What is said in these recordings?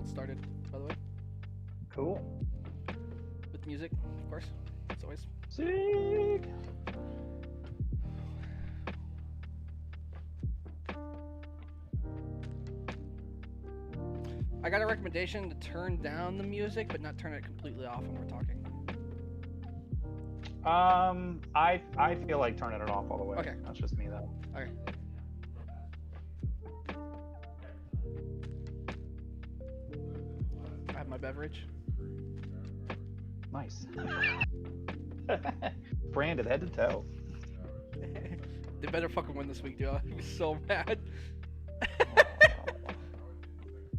insult started, by the way. Cool. With music, of course, as always. Sick. I got a recommendation to turn down the music, but not turn it completely off when we're talking. I feel like turning it off all the way. Okay. That's just me though. Okay. I have my beverage. Nice. Branded head to toe. They better fucking win this week, dude. I'll be so mad.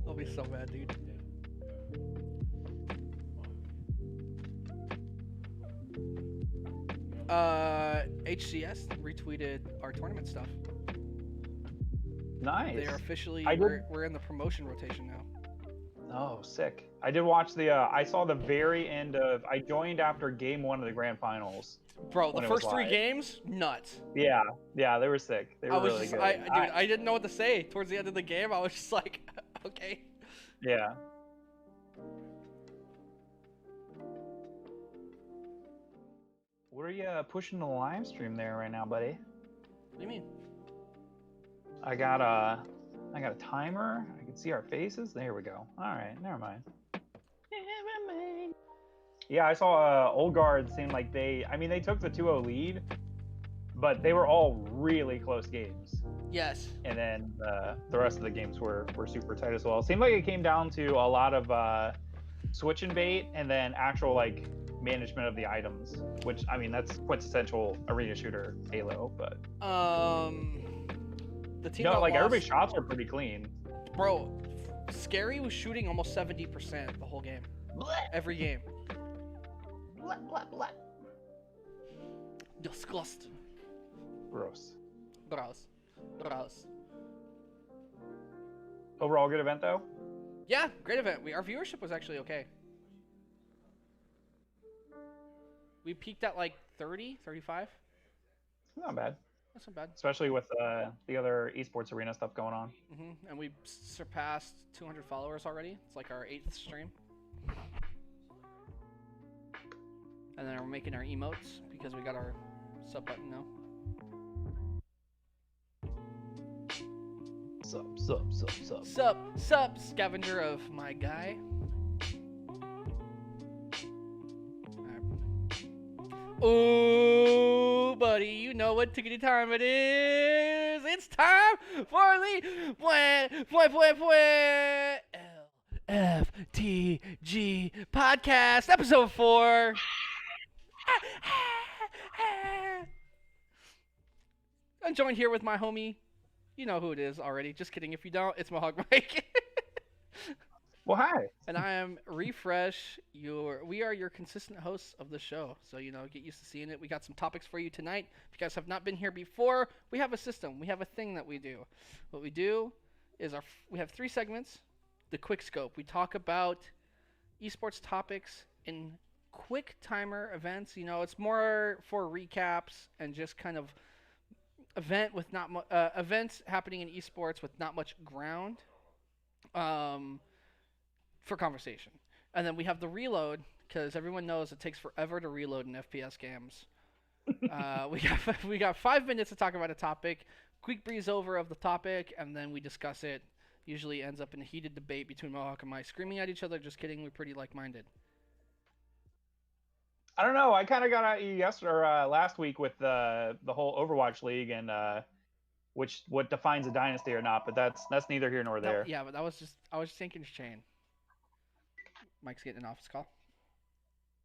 I'll be so mad, dude. HCS retweeted our tournament stuff. Nice. They are officially, we're in the promotion rotation now. Oh, sick. I did watch I saw the very end I joined after game 1 of the grand finals. Bro, the first 3 games, nuts. Yeah, they were sick. They were really good. I didn't know what to say. Towards the end of the game, I was just like, okay. Yeah. What are you pushing the live stream there right now, buddy? What do you mean? I got a timer. I can see our faces. There we go. All right, never mind. Yeah, I saw Old Guard seemed like they took the 2-0 lead, but they were all really close games. Yes. And then the rest of the games were super tight as well. It seemed like it came down to a lot of switch and bait and then actual like management of the items, which I mean that's quintessential arena shooter Halo, but the team that like lost, everybody's shots are pretty clean. Bro, Scary was shooting almost 70% the whole game. Every game. Disgusting. Gross. Gross. Overall good event though? Yeah, great event. Our viewership was actually okay. We peaked at like 30, 35. Not bad. That's not bad. Especially with the other esports arena stuff going on. And we surpassed 200 followers already. It's like our 8th stream. And then we're making our emotes because we got our sub button now. Sup, scavenger of my guy. Ooh, buddy, you know what tickety time it is. It's time for the LFTG Podcast, episode 4. I'm joined here with my homie. You know who it is already. Just kidding. If you don't, it's Mohawkmike. Well, hi. And I am Refresh. We are your consistent hosts of the show. So, get used to seeing it. We got some topics for you tonight. If you guys have not been here before, we have a system. We have a thing that we do. What we do is we have 3 segments. The quick scope. We talk about esports topics in quick timer events. It's more for recaps and just kind of events happening in esports with not much ground. For conversation. And then we have the reload, because everyone knows it takes forever to reload in FPS games. We got 5 minutes to talk about a topic, quick breeze over of the topic, and then we discuss it. Usually ends up in a heated debate between Mohawk and Mike, screaming at each other. Just kidding, we're pretty like-minded. I don't know. I kind of got at you last week with the whole Overwatch League and what defines a dynasty or not, but that's neither here nor there. But I was just thinking chain. Mike's getting an office call.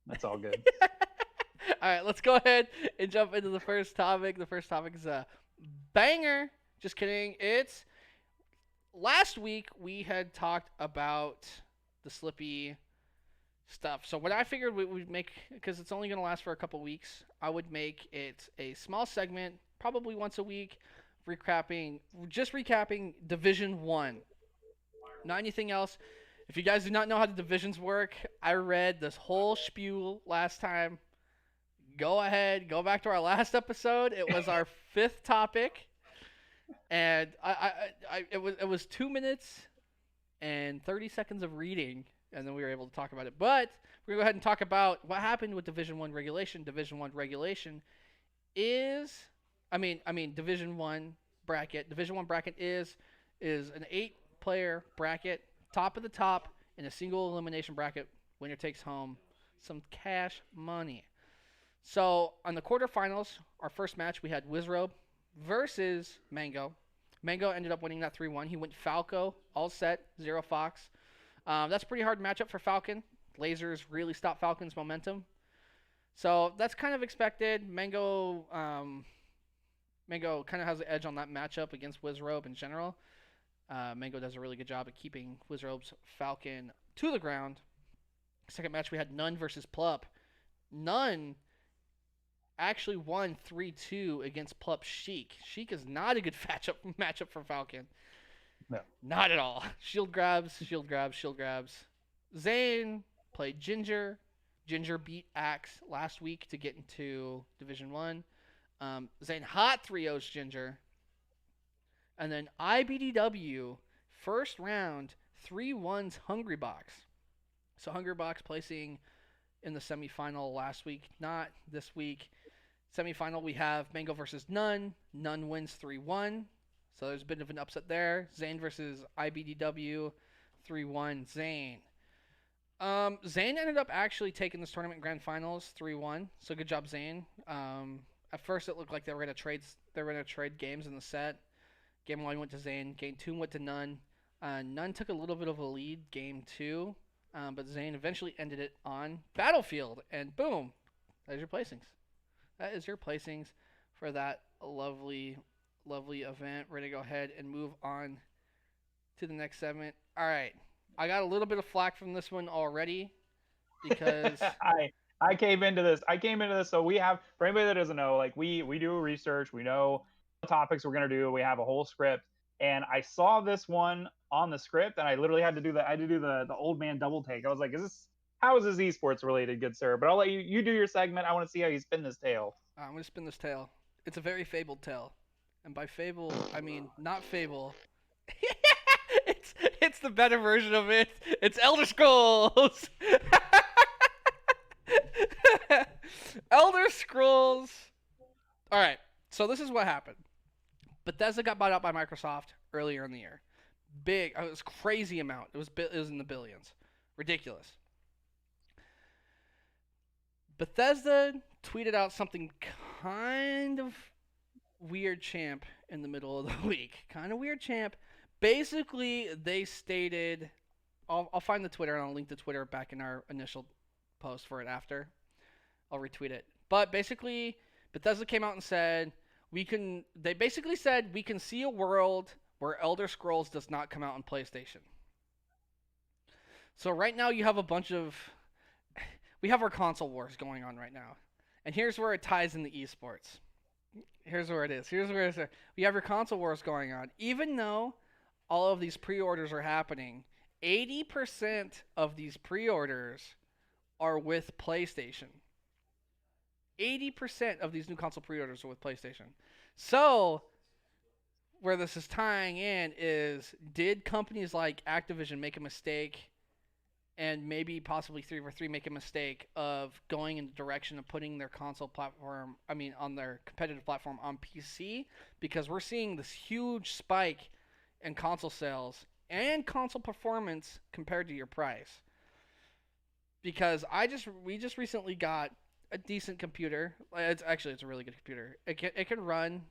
That's all good. All right, let's go ahead and jump into the first topic. The first topic is a banger. Just kidding. It's last week we had talked about the Slippy stuff. So what I figured we'd make, because it's only going to last for a couple weeks, I would make it a small segment, probably once a week, recapping Division 1. Not anything else. If you guys do not know how the divisions work, I read this whole spiel last time. Go ahead, go back to our last episode. It was our 5th topic, and it was 2 minutes and 30 seconds of reading, and then we were able to talk about it. But we're gonna go ahead and talk about what happened with Division One regulation. Division One regulation is, Division One bracket. Division One bracket is an 8-player bracket, top of the top in a single elimination bracket. Winner takes home some cash money. So on the quarterfinals, our first match we had Wizrobe versus Mango. Mango ended up winning that 3-1. He went Falco, all set, 0 Fox. That's a pretty hard matchup for Falcon. Lasers really stopped Falcon's momentum. So that's kind of expected. Mango kind of has the edge on that matchup against Wizrobe in general. Mango does a really good job at keeping Wizrobe's Falcon to the ground. Second match, we had Nun versus Plup. Nun actually won 3-2 against Plup Sheik. Sheik is not a good matchup for Falcon. No. Not at all. Shield grabs. Zane played Ginger. Ginger beat Axe last week to get into Division 1. Zane hot 3-0's Ginger. And then IBDW, first round, 3-1's Hungry Box. So Hungry Box placing in the semifinal last week, not this week. Semifinal, we have Mango versus Nun. Nun wins 3-1. So there's a bit of an upset there. Zane versus IBDW, 3-1 Zane. Zane ended up actually taking this tournament grand finals 3-1. So good job, Zane. At first, it looked like they were going to trade games in the set. Game 1 went to Zane. Game 2 went to Nun. Nun took a little bit of a lead game 2. But Zane eventually ended it on Battlefield. And boom, there's your placings. That is your placings for that lovely, lovely event. We're going to go ahead and move on to the next segment. All right. I got a little bit of flack from this one already because I came into this. So we have, for anybody that doesn't know, like we do research. We know what topics we're going to do. We have a whole script. And I saw this one on the script, and I literally had to do the old man double take. I was like, how is this esports related, good sir? But I'll let you do your segment. I want to see how you spin this tale. I'm going to spin this tale. It's a very fabled tale. And by fable, I mean not fable. It's the better version of it. It's Elder Scrolls. Elder Scrolls. All right. So this is what happened. Bethesda got bought out by Microsoft earlier in the year. Big. It was a crazy amount. It was in the billions. Ridiculous. Bethesda tweeted out something kind of weird, champ, in the middle of the week. Kind of weird, champ. Basically, they stated, I'll find the Twitter and I'll link the Twitter back in our initial post for it after. I'll retweet it. But basically, Bethesda came out and said, they basically said we can see a world where Elder Scrolls does not come out on PlayStation. So right now you have we have our console wars going on right now. And here's where it ties into esports. Here's where it is. We have your console wars going on. Even though all of these pre-orders are happening, 80% of these pre-orders are with PlayStation. 80% of these new console pre-orders are with PlayStation. So, where this is tying in is, did companies like Activision make a mistake, and maybe possibly 343 make a mistake of going in the direction of putting their console platform, on their competitive platform on PC? Because we're seeing this huge spike in console sales and console performance compared to your price. Because we just recently got a decent computer. It's a really good computer. It can run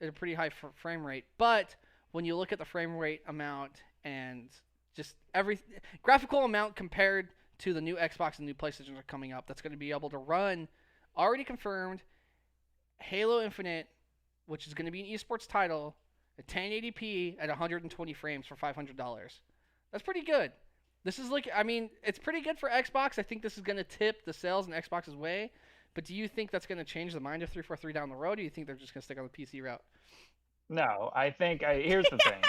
at a pretty high frame rate, but when you look at the frame rate amount and just every graphical amount compared to the new Xbox and new PlayStation are coming up, that's going to be able to run already confirmed Halo Infinite, which is going to be an esports title, at 1080p at 120 frames for $500. That's pretty good. This is it's pretty good for Xbox. I think this is going to tip the sales in Xbox's way. But do you think that's going to change the mind of 343 down the road? Or do you think they're just going to stick on the PC route? No, I think here's the thing.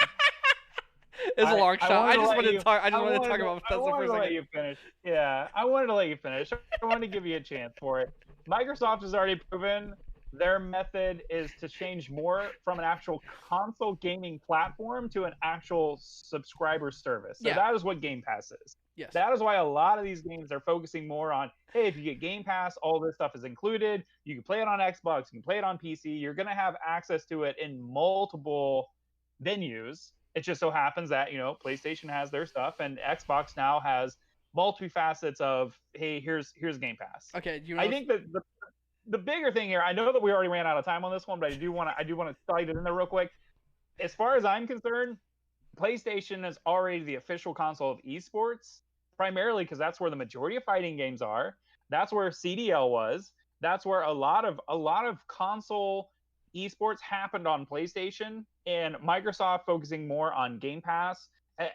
It's a long shot. I just wanted to talk about Bethesda for a second. I wanted to let you finish. Yeah, I wanted to let you finish. I wanted to give you a chance for it. Microsoft has already proven their method is to change more from an actual console gaming platform to an actual subscriber service. So Yeah. that is what Game Pass is. Yes. That is why a lot of these games are focusing more on, hey, if you get Game Pass, all this stuff is included. You can play it on Xbox, you can play it on PC. You're going to have access to it in multiple venues. It just so happens that, PlayStation has their stuff and Xbox now has multifacets of, hey, here's Game Pass. Okay. I think that the bigger thing here, I know that we already ran out of time on this one, but I do want to slide it in there real quick. As far as I'm concerned, PlayStation is already the official console of esports, primarily because that's where the majority of fighting games are. That's where CDL was. That's where a lot of console esports happened on PlayStation, and Microsoft focusing more on Game Pass.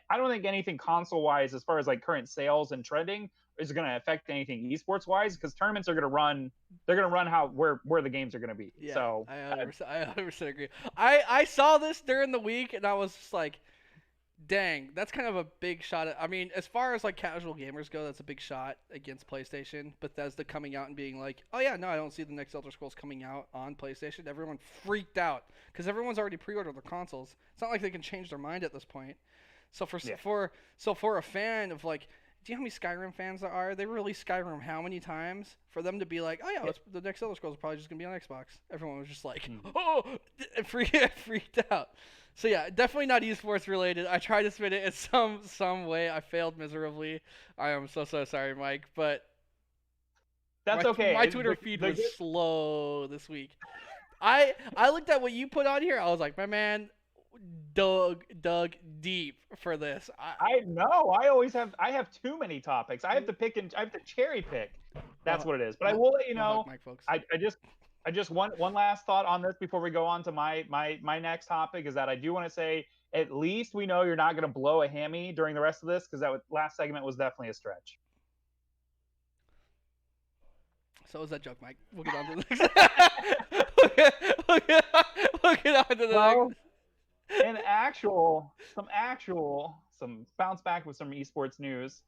I don't think anything console-wise, as far as like current sales and trending, is going to affect anything esports-wise, because tournaments are going to run. They're going to run where the games are going to be. Yeah, So I 100% agree. I saw this during the week, and I was just like, dang, that's kind of a big shot. I mean, as far as like casual gamers go, that's a big shot against PlayStation. Bethesda coming out and being like, oh yeah, no, I don't see the next Elder Scrolls coming out on PlayStation. Everyone freaked out because everyone's already pre-ordered their consoles. It's not like they can change their mind at this point. So for a fan of like, do you know how many Skyrim fans there are? They released Skyrim how many times for them to be like, oh yeah, the next Elder Scrolls is probably just gonna be on Xbox. Everyone was just like, oh, freaked out. So yeah, definitely not esports related. I tried to spin it in some way. I failed miserably. I am so sorry, Mike, but that's okay. My Twitter feed was slow this week. I looked at what you put on here. I was like, my man dug deep for this. I know. I have too many topics. I have to cherry pick. That's what it is. But I will let you know. Mike, folks. I just one last thought on this before we go on to my next topic is that I do want to say at least we know you're not going to blow a hammy during the rest of this, because last segment was definitely a stretch. So was that joke, Mike? We'll get on to the next. we'll get on to the next. Some bounce back with some esports news.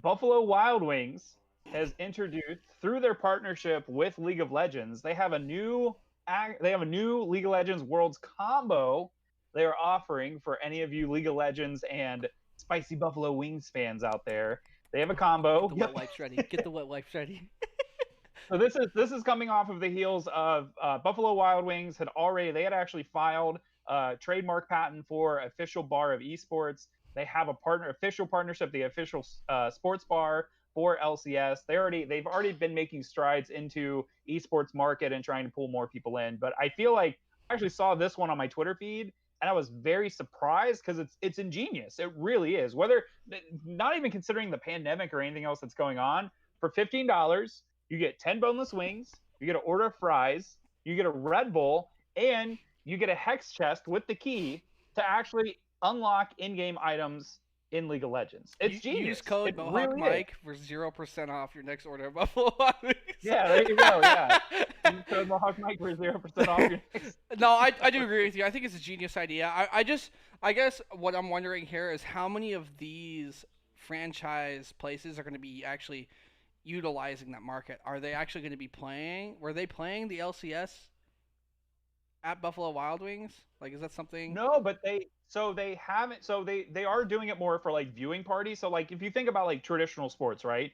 Buffalo Wild Wings has introduced, through their partnership with League of Legends, they have a new League of Legends Worlds combo they are offering for any of you League of Legends and spicy buffalo wings fans out there. They have a combo. Get the wet wipes ready. Get the wet wipes ready. So this is coming off of the heels of Buffalo Wild Wings they had actually filed a trademark patent for official bar of esports. They have official partnership, the official sports bar for LCS. They've already been making strides into esports market and trying to pull more people in. But I feel like I actually saw this one on my Twitter feed, and I was very surprised because it's ingenious. It really is. Whether not even considering the pandemic or anything else that's going on, for $15, you get 10 boneless wings, you get an order of fries, you get a Red Bull, and you get a hex chest with the key to actually unlock in-game items in League of Legends. It's genius. Use code Mohawkmike for 0% off your next order of Buffalo Wild Wings. Yeah, there you go. Yeah, use code Mohawkmike for 0% off your next. No, I do agree with you. I think it's a genius idea. I guess what I'm wondering here is how many of these franchise places are going to be actually utilizing that market. Are they actually going to be playing? Were they playing the LCS at Buffalo Wild Wings? Like, is that something? No, but they haven't. So they are doing it more for like viewing parties. So like if you think about like traditional sports, right?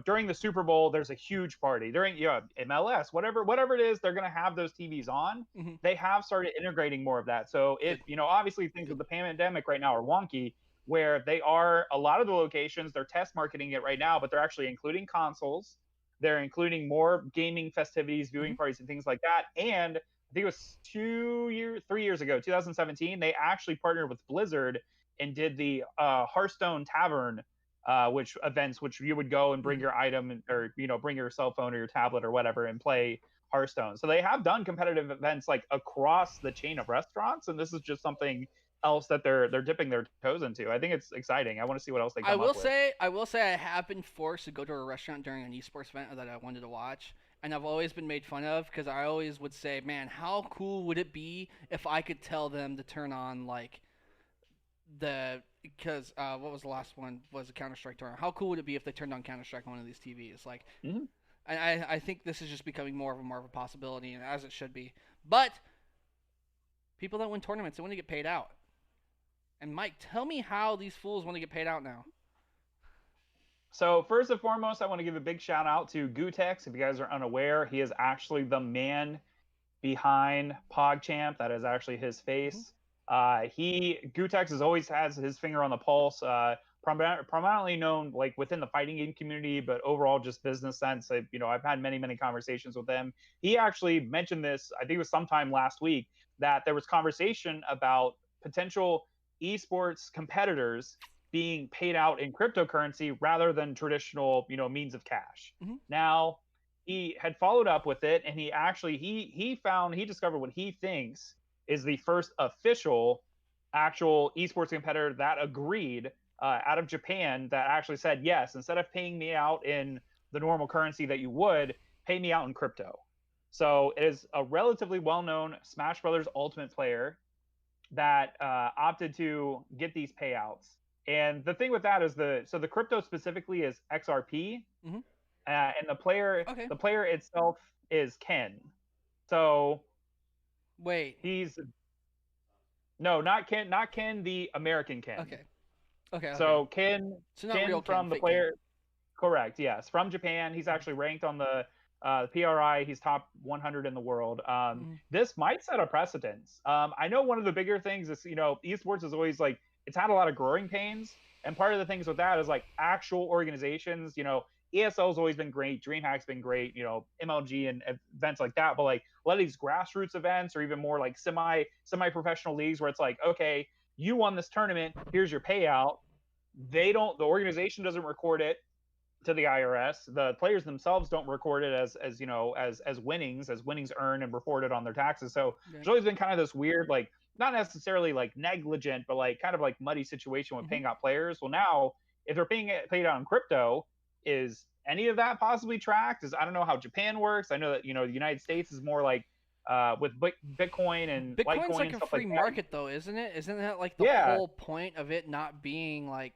During the Super Bowl, there's a huge party. During MLS, whatever it is, they're gonna have those TVs on. Mm-hmm. They have started integrating more of that. So obviously things with the pandemic right now are wonky, where a lot of the locations they're test marketing it right now, but they're actually including consoles. They're including more gaming festivities, viewing parties, and things like that. And I think it was 3 years ago, 2017, they actually partnered with Blizzard and did the Hearthstone Tavern, which you would go and bring your item or bring your cell phone or your tablet or whatever and play Hearthstone. So they have done competitive events like across the chain of restaurants, and this is just something else that they're dipping their toes into. I think it's exciting. I want to see what else they come up with. I will say I have been forced to go to a restaurant during an esports event that I wanted to watch. And I've always been made fun of because I always would say, man, how cool would it be if I could tell them to turn on, like, what was the last one? Was a Counter-Strike tournament. How cool would it be if they turned on Counter-Strike on one of these TVs? Like, And I think this is just becoming more of a possibility, and as it should be. But people that win tournaments, they want to get paid out. And Mike, tell me how these fools want to get paid out now. So first and foremost, I want to give a big shout out to Gutex. If you guys are unaware, he is actually the behind PogChamp. That is actually his face. Gutex has always has his finger on the pulse. Primarily known like within the fighting game community, but overall just business sense. I've had many conversations with him. He actually mentioned this, I think it was sometime last week, that there was conversation about potential esports competitors being paid out in cryptocurrency rather than traditional, means of cash. Now, he had followed up with it, and he discovered what he thinks is the first official actual esports competitor that agreed out of Japan that actually said, yes, instead of paying me out in the normal currency that you would, pay me out in crypto. So it is a relatively well-known Smash Brothers Ultimate player that opted to get these payouts. And the thing with that is the crypto specifically is XRP, and the player itself is Ken. So wait, not Ken, the American Ken. Okay. So Ken from the player, Ken. Correct? Yes, from Japan. He's actually ranked on the PRI. He's top 100 in the world. This might set a precedence. I know one of the bigger things is esports is always like it's had a lot of growing pains, and part of the things with that is like actual organizations. ESL's always been great, DreamHack's been great, MLG and events like that. But like a lot of these grassroots events or even more like semi-professional leagues where it's like, okay, you won this tournament, here's your payout. The organization doesn't record it to the IRS. The players themselves don't record it as winnings earned and reported on their taxes. So there's always been kind of this weird, like, not necessarily like negligent, but like kind of like muddy situation with paying out players. Well, now if they're paid out in crypto, is any of that possibly tracked? I don't know how Japan works. I know that the United States is more like with Bitcoin and Bitcoin's Litecoin like and a stuff free like market, though, isn't it? Isn't that like the whole point of it not being like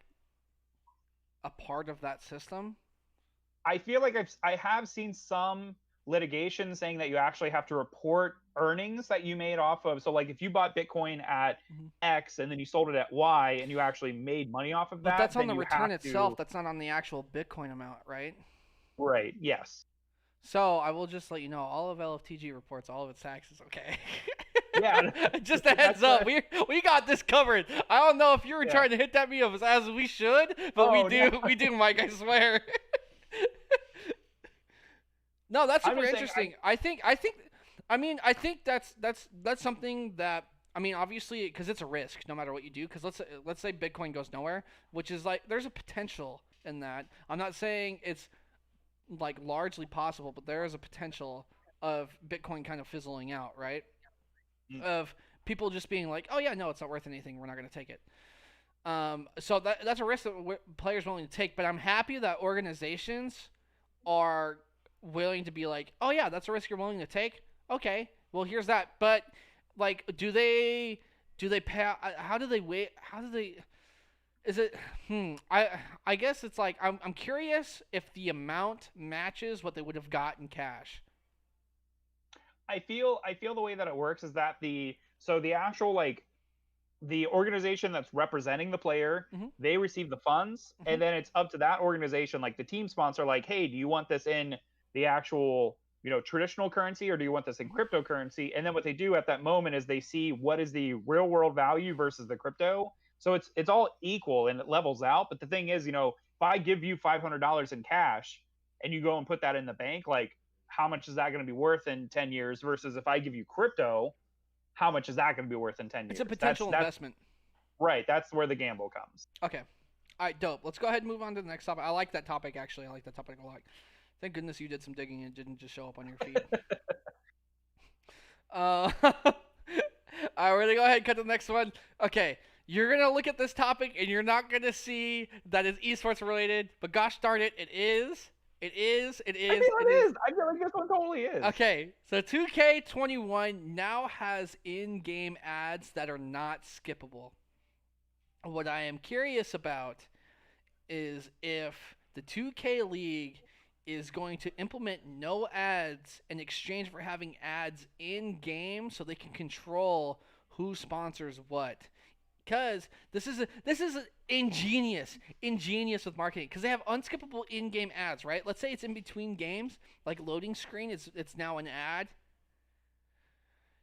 a part of that system? I feel like I have seen some litigation saying that you actually have to report earnings that you made off of. So like if you bought Bitcoin at X and then you sold it at Y and you actually made money off of that, but that's on the return itself. That's not on the actual Bitcoin amount, right? Right. Yes. So I will just let you know, all of LFTG reports all of its taxes. Okay. Yeah. Just a heads up, we got this covered. I don't know if you were trying to hit that me up as we should, but we do, Mike. I swear. No, that's super interesting. I think that's something that, I mean, obviously, because it's a risk no matter what you do. Because let's say Bitcoin goes nowhere, which is like there's a potential in that. I'm not saying it's like largely possible, but there is a potential of Bitcoin kind of fizzling out, right? Of people just being like, oh yeah, no, it's not worth anything. We're not going to take it. So that's a risk that players are willing to take. But I'm happy that organizations are willing to be like, oh yeah, that's a risk you're willing to take. Okay, well here's that. But like, do they pay? How do they wait? How do they? Is it? I guess it's like I'm curious if the amount matches what they would have got in cash. I feel the way that it works is that the actual like the organization that's representing the player, they receive the funds, and then it's up to that organization, like the team sponsor, like, hey, do you want this in the actual traditional currency, or do you want this in cryptocurrency? And then what they do at that moment is they see what is the real world value versus the crypto. So it's all equal and it levels out. But the thing is, if I give you $500 in cash and you go and put that in the bank, like how much is that going to be worth in 10 years versus if I give you crypto, how much is that going to be worth in 10 years? It's a potential investment. Right. That's where the gamble comes. Okay. All right, dope. Let's go ahead and move on to the next topic. I like that topic, actually. I like that topic a lot. Thank goodness you did some digging and didn't just show up on your feed. All right, we're going to go ahead and cut to the next one. Okay. You're going to look at this topic and you're not going to see that it's esports related, but gosh darn it, it is. It is. I feel like this one totally is. Okay, so 2K21 now has in-game ads that are not skippable. What I am curious about is if the 2K League is going to implement no ads in exchange for having ads in game so they can control who sponsors what. Because this is ingenious with marketing. Because they have unskippable in-game ads, right? Let's say it's in between games, like loading screen. It's now an ad.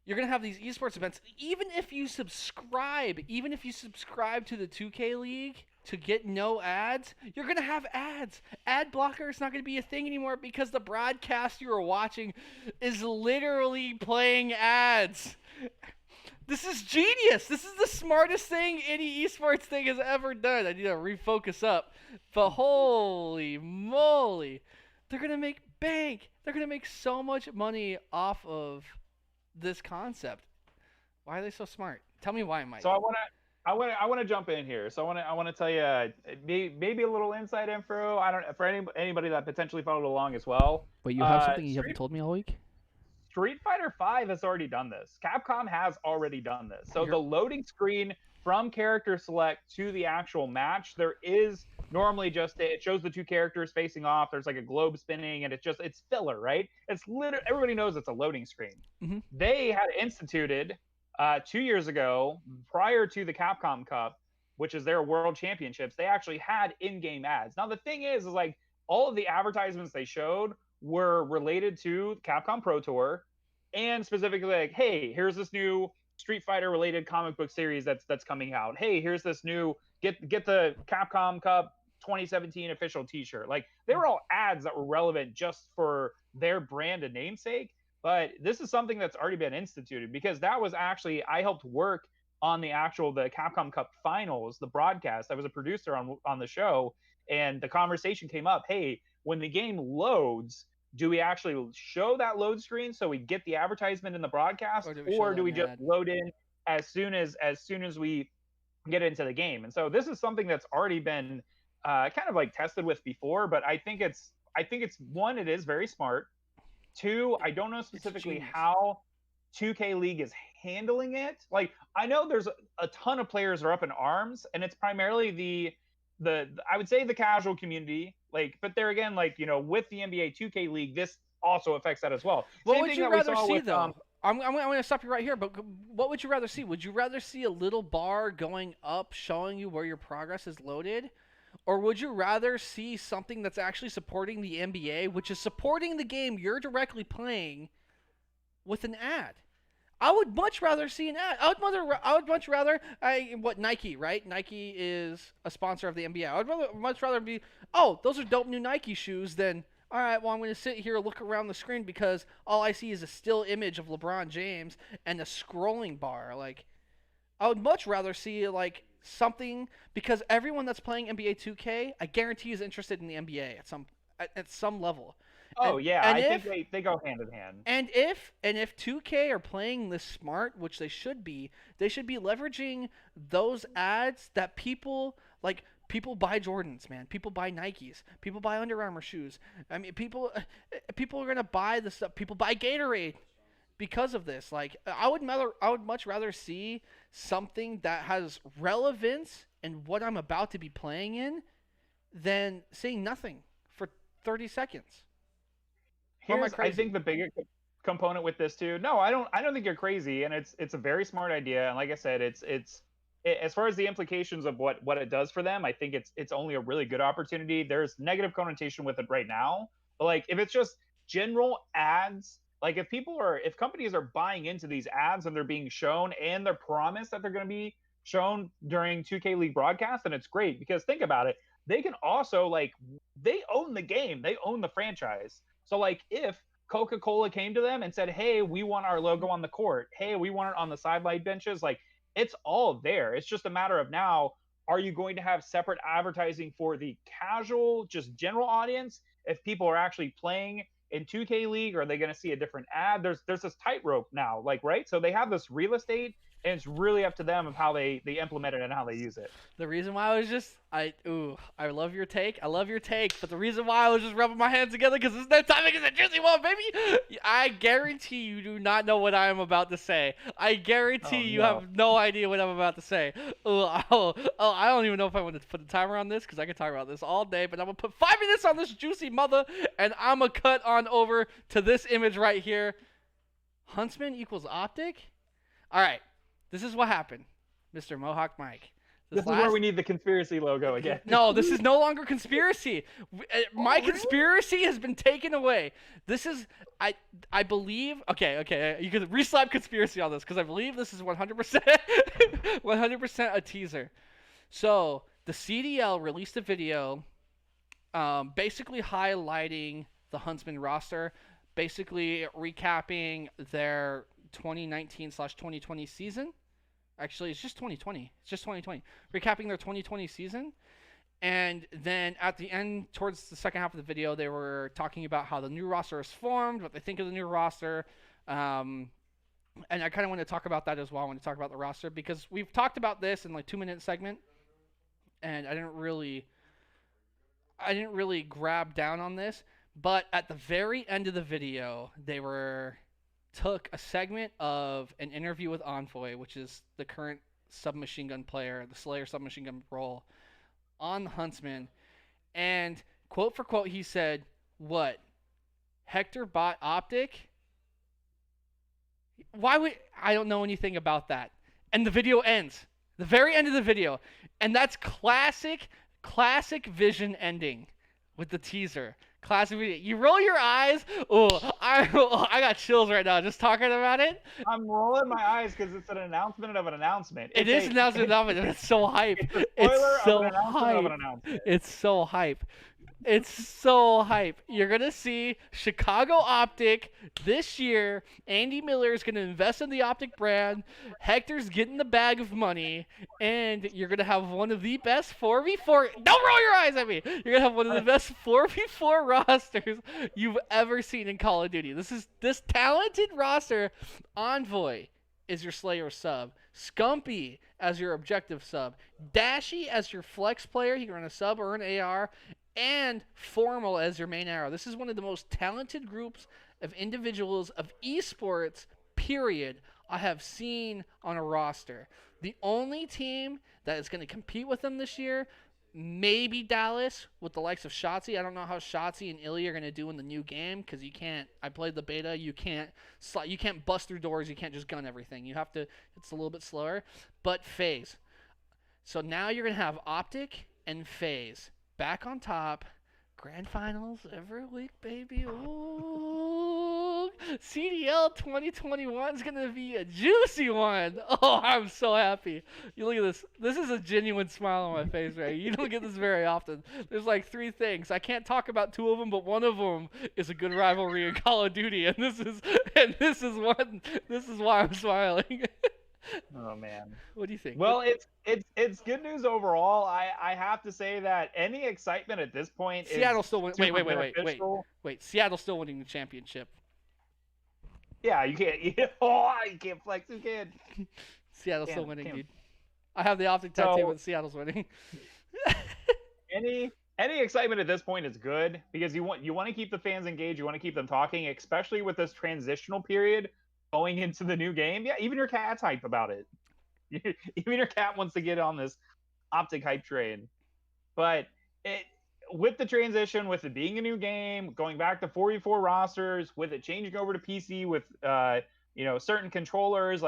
You're gonna have these esports events. Even if you subscribe to the 2K League to get no ads, you're gonna have ads. Ad blocker is not gonna be a thing anymore because the broadcast you are watching is literally playing ads. This is genius. This is the smartest thing any esports thing has ever done. I need to refocus up. But holy moly, they're going to make bank. They're going to make so much money off of this concept. Why are they so smart? Tell me why, Mike. So I want to jump in here. So I want to tell you maybe a little inside info. I don't for anybody that potentially followed along as well. But you have something you haven't told me all week? Street Fighter V has already done this. Capcom has already done this. So the loading screen from character select to the actual match, there is normally just it shows the two characters facing off. There's like a globe spinning, and it's filler, right? It's literally everybody knows it's a loading screen. Mm-hmm. They had instituted 2 years ago, prior to the Capcom Cup, which is their World Championships. They actually had in-game ads. Now the thing is like all of the advertisements they showed were related to Capcom Pro Tour, and specifically like, hey, here's this new Street Fighter related comic book series that's coming out. Hey, here's this new get the Capcom Cup 2017 official T-shirt. Like they were all ads that were relevant just for their brand and namesake. But this is something that's already been instituted because that was actually I helped work on the Capcom Cup finals, the broadcast. I was a producer on the show, and the conversation came up. Hey, when the game loads, do we actually show that load screen so we get the advertisement in the broadcast, or do we just load in as soon as we get into the game? And so this is something that's already been kind of like tested with before, but I think it's one, it is very smart. Two, I don't know specifically how 2K League is handling it. Like I know there's a ton of players are up in arms, and it's primarily the I would say the casual community, like, but there again, like, you know, with the NBA 2K League, this also affects that as well. What would you rather see, though? I'm going to stop you right here, but what would you rather see? Would you rather see a little bar going up showing you where your progress is loaded? Or would you rather see something that's actually supporting the NBA, which is supporting the game you're directly playing with an ad? I would much rather see an ad. I would much rather Nike, right? Nike is a sponsor of the NBA. I would much rather be, oh, those are dope new Nike shoes than, all right, well, I'm going to sit here and look around the screen because all I see is a still image of LeBron James and a scrolling bar. Like, I would much rather see like something, because everyone that's playing NBA 2K, I guarantee is interested in the NBA at some level. Oh, yeah, I think they go hand in hand. And if 2K are playing this smart, which they should be leveraging those ads that people buy Jordans, man. People buy Nikes. People buy Under Armour shoes. I mean, people are gonna buy the stuff. People buy Gatorade because of this. Like, I would much rather see something that has relevance in what I'm about to be playing in than seeing nothing for 30 seconds. I think the bigger component with this too. No, I don't think you're crazy, and it's a very smart idea. And like I said, it's as far as the implications of what it does for them, I think it's only a really good opportunity. There's negative connotation with it right now, but like if it's just general ads, like if companies are buying into these ads and they're being shown and they're promised that they're going to be shown during 2K League broadcast, then it's great, because think about it. They can also, like, they own the game. They own the franchise. So, like, if Coca-Cola came to them and said, hey, we want our logo on the court. Hey, we want it on the sideline benches. Like, it's all there. It's just a matter of now, are you going to have separate advertising for the casual, just general audience? If people are actually playing in 2K League, are they going to see a different ad? There's this tightrope now, like, right? So they have this real estate and it's really up to them of how they implement it and how they use it. The reason why I was just I love your take. I love your take, but the reason why I was just rubbing my hands together because this next topic is a juicy one, baby. I guarantee you do not know what I am about to say. I guarantee you have no idea what I'm about to say. I don't even know if I want to put a timer on this because I can talk about this all day, but I'm gonna put 5 minutes on this juicy mother, and I'm gonna cut on over to this image right here. Huntsman equals Optic. All right, this is what happened, Mr. Mohawkmike. This is where we need the conspiracy logo again. No, this is no longer conspiracy. My conspiracy has been taken away. This is, I believe, okay, you can re-slap conspiracy on this because I believe this is 100% a teaser. So, the CDL released a video basically highlighting the Huntsman roster, basically recapping their 2019/2020 season. Actually, it's just 2020. Recapping their 2020 season. And then at the end, towards the second half of the video, they were talking about how the new roster is formed, what they think of the new roster. And I kind of want to talk about that as well. I want to talk about the roster because we've talked about this in like 2-minute segment. And I didn't really grab down on this. But at the very end of the video, they took a segment of an interview with Envoy, which is the current submachine gun player, the Slayer submachine gun role, on the Huntsman, and quote for quote, he said, "What? Hector bought Optic? Why would I don't know anything about that?" And the video ends. The very end of the video, and that's classic Vision ending with the teaser. Classic video. You roll your eyes. I got chills right now just talking about it. I'm rolling my eyes because it's an announcement of an announcement. It is an announcement of it. It's so hype. It's so hype. It's so hype. It's so hype. You're going to see Chicago Optic this year. Andy Miller is going to invest in the Optic brand. Hector's getting the bag of money. And you're going to have one of the best 4v4. Don't roll your eyes at me. You're going to have one of the best 4v4 rosters you've ever seen in Call of Duty. This talented roster. Envoy is your Slayer sub. Scumpy as your objective sub. Dashy as your flex player. He can run a sub or an AR. And Formal as your main arrow. This is one of the most talented groups of individuals of esports, period, I have seen on a roster. The only team that is going to compete with them this year, maybe Dallas with the likes of Shotzi. I don't know how Shotzi and Ilya are going to do in the new game because you can't. I played the beta. You can't bust through doors. You can't just gun everything. You have to. It's a little bit slower. But FaZe. So now you're going to have Optic and FaZe back on top. Grand finals every week, baby. Ooh. CDL 2021 is going to be a juicy one. Oh, I'm so happy. You look at this. This is a genuine smile on my face, right? You don't get this very often. There's like 3 things. I can't talk about 2 of them, but one of them is a good rivalry in Call of Duty, and this is why I'm smiling. Oh man, what do you think? Well, it's good news overall. I have to say that any excitement at this point Seattle's is still winning. Wait. Seattle's still winning the championship. Yeah, you can't. You can't flex. You can't. Seattle's still winning, dude. I have the Optic tattoo, but Seattle's winning. Any excitement at this point is good because you want to keep the fans engaged. You want to keep them talking, especially with this transitional period going into the new game. Yeah, even your cat's hype about it. Even your cat wants to get on this Optic hype train. But with the transition, with it being a new game, going back to 4v4 rosters, with it changing over to PC with certain controllers,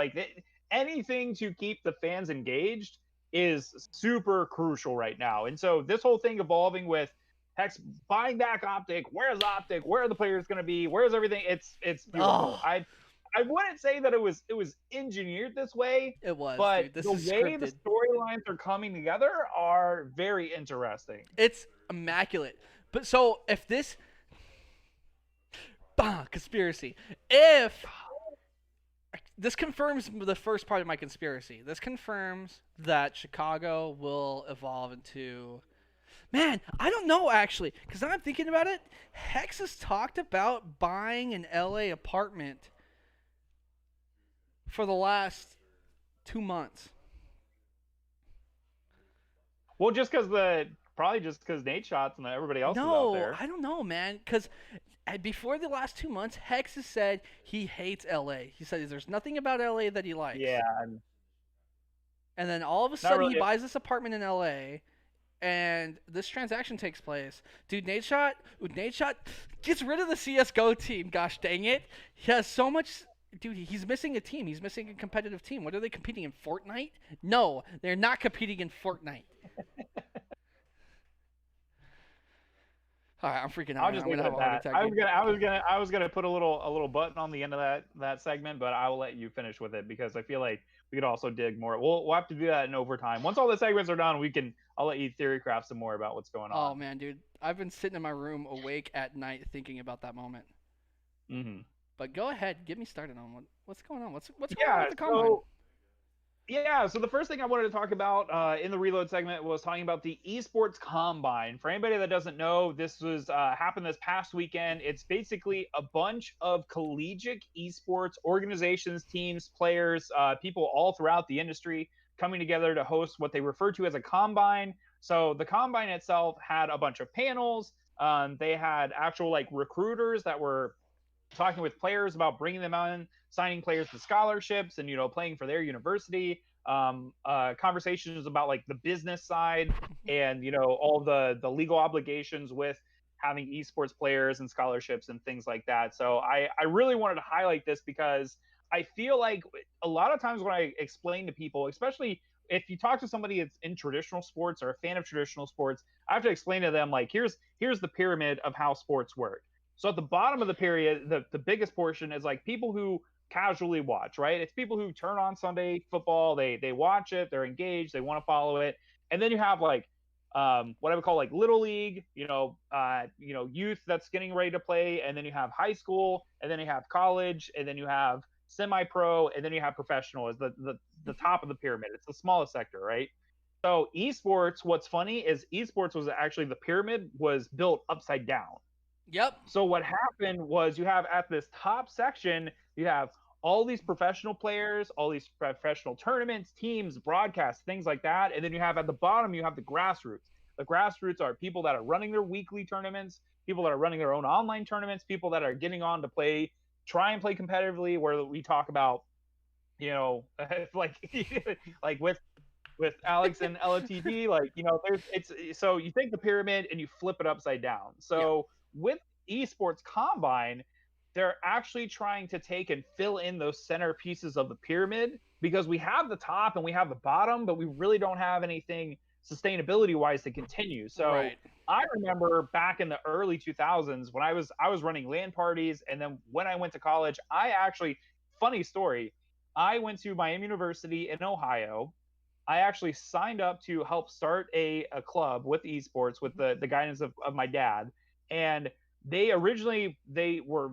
anything to keep the fans engaged is super crucial right now. And so this whole thing evolving with Hex buying back Optic, where's Optic? Where are the players going to be? Where's everything? It's beautiful. Oh. I wouldn't say that it was engineered this way. It was, but dude. the way the storylines are coming together are very interesting. It's immaculate. But so if this conspiracy, if this confirms the first part of my conspiracy, this confirms that Chicago will evolve into. Man, I don't know actually, because I'm thinking about it. Hex has talked about buying an LA apartment for the last 2 months. Well, probably just because Nate shots and everybody else is out No, there. I don't know, man. Because before the last 2 months, Hex has said he hates LA. He said there's nothing about LA that he likes. Yeah, And then all of a not sudden really. he buys this apartment in LA, and this transaction takes place. Dude, Nate Shot gets rid of the CS:GO team. Gosh dang it, he has so much. Dude, he's missing a team. He's missing a competitive team. What are they competing in? Fortnite? No, they're not competing in Fortnite. All right, I'm freaking out. I'll Man. just I'm leave gonna it have at a heart that. attack. Dude. I was gonna put a little button on the end of that segment, but I will let you finish with it because I feel like we could also dig more. We'll have to do that in overtime. Once all the segments are done, I'll let you theorycraft some more about what's going Oh on. man, dude, I've been sitting in my room awake at night thinking about that moment. Mm-hmm. But go ahead, get me started on what's going on. What's going on Yeah. with the combine? So the first thing I wanted to talk about in the reload segment was talking about the esports combine. For anybody that doesn't know, this was happened this past weekend. It's basically a bunch of collegiate esports organizations, teams, players, people all throughout the industry coming together to host what they refer to as a combine. So the combine itself had a bunch of panels. They had actual like recruiters that were talking with players about bringing them on, signing players to scholarships, and playing for their university. Conversations about like the business side and all the legal obligations with having esports players and scholarships and things like that. So I really wanted to highlight this because I feel like a lot of times when I explain to people, especially if you talk to somebody that's in traditional sports or a fan of traditional sports, I have to explain to them like here's the pyramid of how sports work. So at the bottom of the period, the biggest portion is like people who casually watch, right? It's people who turn on Sunday football, they watch it, they're engaged, they want to follow it. And then you have like what I would call like little league, youth that's getting ready to play, and then you have high school, and then you have college, and then you have semi-pro, and then you have professional as the top of the pyramid. It's the smallest sector, right? So esports, what's funny is esports was actually the pyramid was built upside down. Yep. So what happened was you have at this top section, you have all these professional players, all these professional tournaments, teams, broadcasts, things like that. And then you have at the bottom, you have the grassroots. The grassroots are people that are running their weekly tournaments, people that are running their own online tournaments, people that are getting on to try and play competitively, where we talk about, like like with Alex and LFTG, like, so you take the pyramid and you flip it upside down. So with esports combine, they're actually trying to take and fill in those center pieces of the pyramid because we have the top and we have the bottom, but we really don't have anything sustainability wise to continue. So Right. I remember back in the early 2000s when I was running LAN parties, and then when I went to college, funny story, I went to Miami University in Ohio. I actually signed up to help start a club with esports with the guidance of my dad. And they originally they were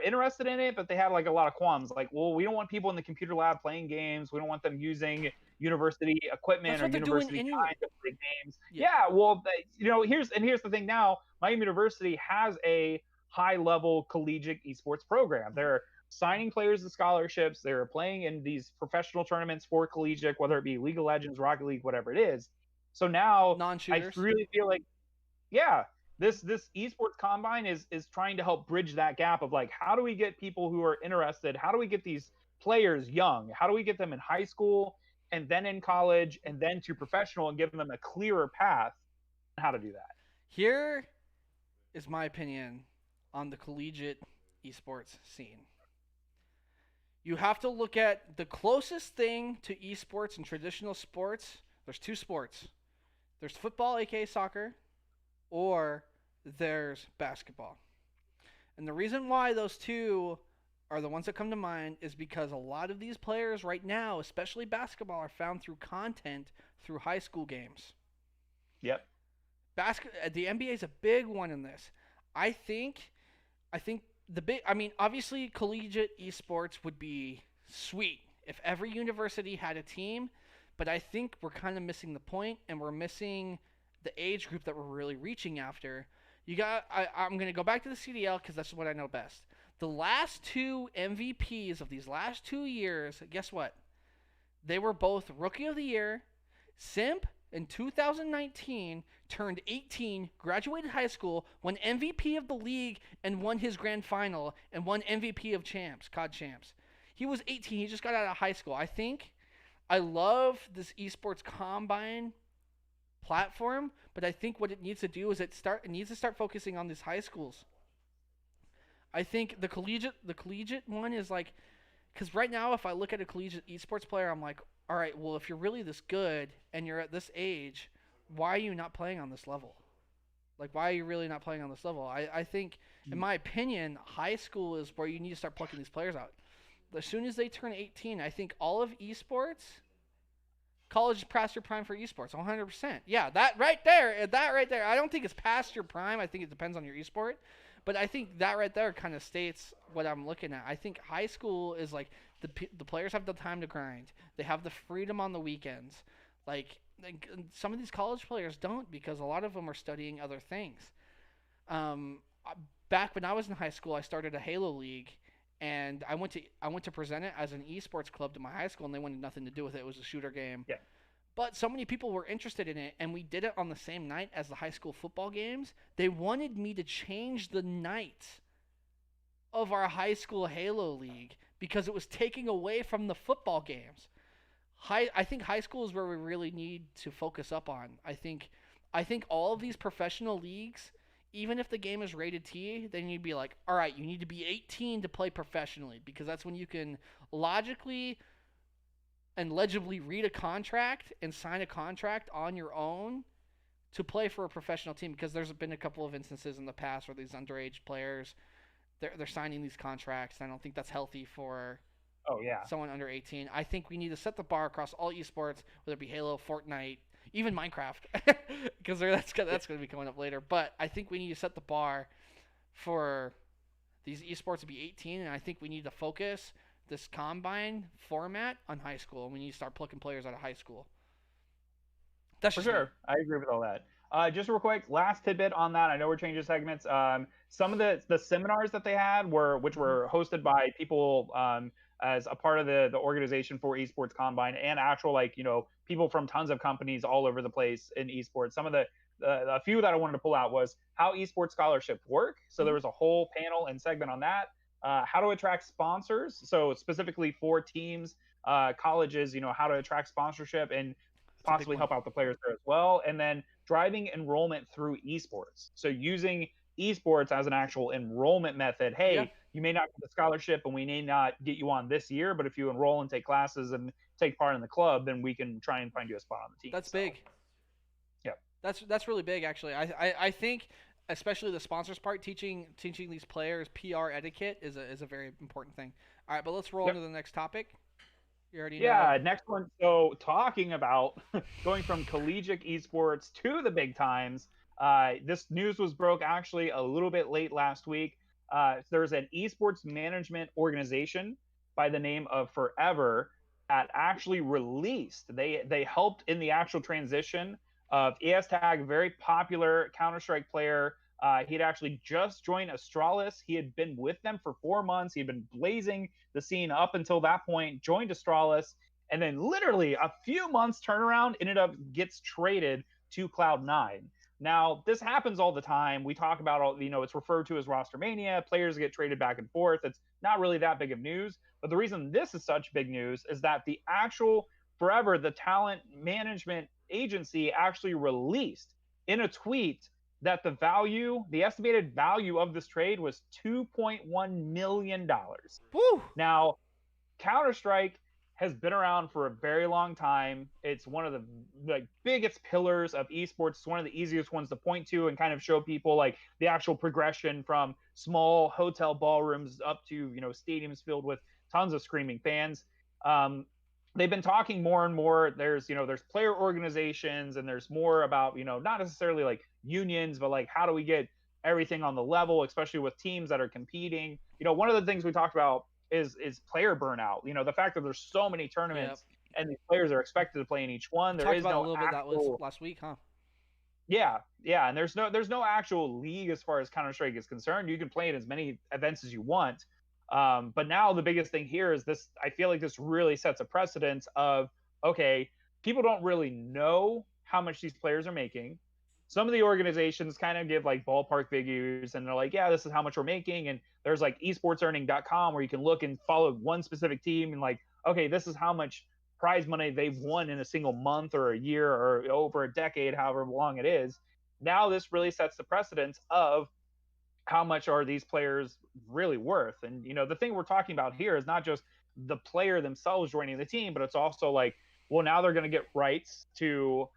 interested in it, but they had like a lot of qualms. Like, well, we don't want people in the computer lab playing games. We don't want them using university equipment That's or what they're doing university anyway. time to play games. Yeah. Yeah, well, here's the thing. Now, Miami University has a high level collegiate esports program. They're signing players to scholarships. They're playing in these professional tournaments for collegiate, whether it be League of Legends, Rocket League, whatever it is. So now I Non-shooters. really feel like, yeah, this esports combine is trying to help bridge that gap of like, how do we get people who are interested? How do we get these players young? How do we get them in high school and then in college and then to professional and give them a clearer path on how to do that? Here is my opinion on the collegiate esports scene. You have to look at the closest thing to esports and traditional sports. There's two sports. There's football, aka soccer, or there's basketball. And the reason why those two are the ones that come to mind is because a lot of these players right now, especially basketball, are found through content through high school games. Yep. The NBA is a big one in this. I think obviously collegiate esports would be sweet if every university had a team, but I think we're kind of missing the point, and we're missing the age group that we're really reaching after. I'm going to go back to the CDL because that's what I know best. The last two MVPs of these last 2 years, guess what? They were both Rookie of the Year. Simp in 2019 turned 18, graduated high school, won MVP of the league, and won his grand final, and won MVP of champs, COD champs. He was 18. He just got out of high school. I love this esports combine platform, but I think what it needs to do is it needs to start focusing on these high schools. I think the collegiate one is like, because right now if I look at a collegiate esports player, I'm like, all right, well if you're really this good and you're at this age, why are you not playing on this level? Like, why are you really not playing on this level? I think, in my opinion, high school is where you need to start plucking these players out. As soon as they turn 18, I think all of esports, college is past your prime for esports, 100%. Yeah, that right there. I don't think it's past your prime. I think it depends on your esport. But I think that right there kind of states what I'm looking at. I think high school is like the players have the time to grind. They have the freedom on the weekends. Like some of these college players don't, because a lot of them are studying other things. Back when I was in high school, I started a Halo League, and I went to present it as an esports club to my high school, and they wanted nothing to do with it. It was a shooter game. Yeah. But so many people were interested in it, and we did it on the same night as the high school football games. They wanted me to change the night of our high school Halo League because it was taking away from the football games. I think high school is where we really need to focus up on. I think all of these professional leagues, even if the game is rated T, they need to be like, all right, you need to be 18 to play professionally, because that's when you can logically and legibly read a contract and sign a contract on your own to play for a professional team. Because there's been a couple of instances in the past where these underage players, they're signing these contracts, and I don't think that's healthy for someone under 18. I think we need to set the bar across all esports, whether it be Halo, Fortnite, even Minecraft, because that's going to be coming up later. But I think we need to set the bar for these esports to be 18, and I think we need to focus this combine format on high school, and we need to start plucking players out of high school. That's for sure. I agree with all that. Just real quick, last tidbit on that. I know we're changing segments. Some of the seminars that they had which were hosted by people as a part of the organization for Esports Combine, and actual people from tons of companies all over the place in esports. Some of the few that I wanted to pull out was how esports scholarships work. So there was a whole panel and segment on that. How to attract sponsors, so specifically for teams, colleges, how to attract sponsorship and possibly help out the players there as well. And then driving enrollment through esports. So using esports as an actual enrollment method. Hey, you may not get the scholarship and we may not get you on this year, but if you enroll and take classes and take part in the club, then we can try and find you a spot on the team. That's big. Yeah. That's really big, actually. I think, especially the sponsors part, teaching these players PR etiquette is a very important thing. All right, but let's roll into the next topic. You already know. Next one. So talking about going from collegiate esports to the big times, this news was broke actually a little bit late last week. There's an esports management organization by the name of Forever that actually released. They helped in the actual transition of ESTag, very popular Counter-Strike player. He had actually just joined Astralis. He had been with them for 4 months. He had been blazing the scene up until that point, joined Astralis, and then literally a few months turnaround gets traded to Cloud9. Now, this happens all the time. We talk about it's referred to as roster mania. Players get traded back and forth. It's not really that big of news. But the reason this is such big news is that the actual Forever, the talent management agency, actually released in a tweet that the estimated value of this trade was $2.1 million. Woo! Now, Counter-Strike has been around for a very long time. It's one of the biggest pillars of esports. It's one of the easiest ones to point to and kind of show people like the actual progression from small hotel ballrooms up to, stadiums filled with tons of screaming fans. They've been talking more and more. There's player organizations, and there's more about, not necessarily like unions, but like how do we get everything on the level, especially with teams that are competing. One of the things we talked about is player burnout. The fact that there's so many tournaments and these players are expected to play in each one. There is no a little bit that was last week, huh? Yeah, and there's no actual league as far as Counter-Strike is concerned. You can play in as many events as you want. But now the biggest thing here is this. I feel like this really sets a precedence of, okay, people don't really know how much these players are making. Some of the organizations kind of give like ballpark figures and they're like, yeah, this is how much we're making. And there's like esportsearning.com where you can look and follow one specific team and like, okay, this is how much prize money they've won in a single month or a year or over a decade, however long it is. Now this really sets the precedence of how much are these players really worth. And the thing we're talking about here is not just the player themselves joining the team, but it's also like, well, now they're going to get rights to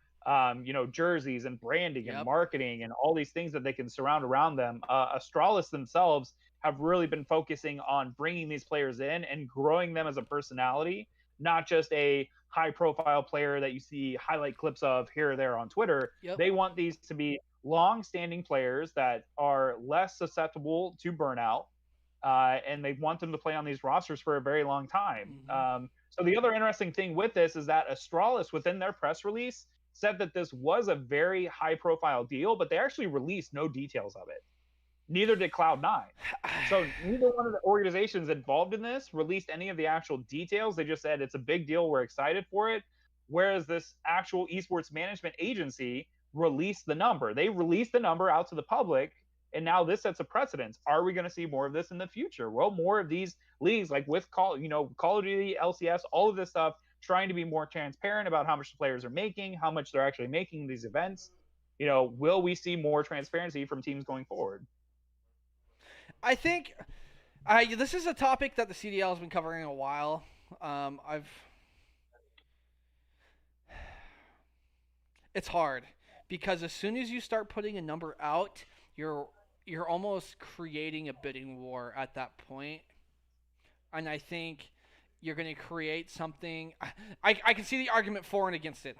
jerseys and branding and Yep. marketing and all these things that they can surround around them. Astralis themselves have really been focusing on bringing these players in and growing them as a personality, not just a high profile player that you see highlight clips of here or there on Twitter. Yep. They want these to be long-standing players that are less susceptible to burnout, and they want them to play on these rosters for a very long time. So the other interesting thing with this is that Astralis, within their press release, said that this was a very high-profile deal, but they actually released no details of it. Neither did Cloud9. So neither one of the organizations involved in this released any of the actual details. They just said it's a big deal, we're excited for it. Whereas this actual esports management agency released the number. They released the number out to the public, and now this sets a precedence. Are we going to see more of this in the future? Well, more of these leagues, like with Call of Duty, LCS, all of this stuff, trying to be more transparent about how much the players are making, how much they're actually making these events. Will we see more transparency from teams going forward? I think this is a topic that the CDL has been covering a while. It's hard because as soon as you start putting a number out, you're almost creating a bidding war at that point. And I think you're going to create something. I can see the argument for and against it.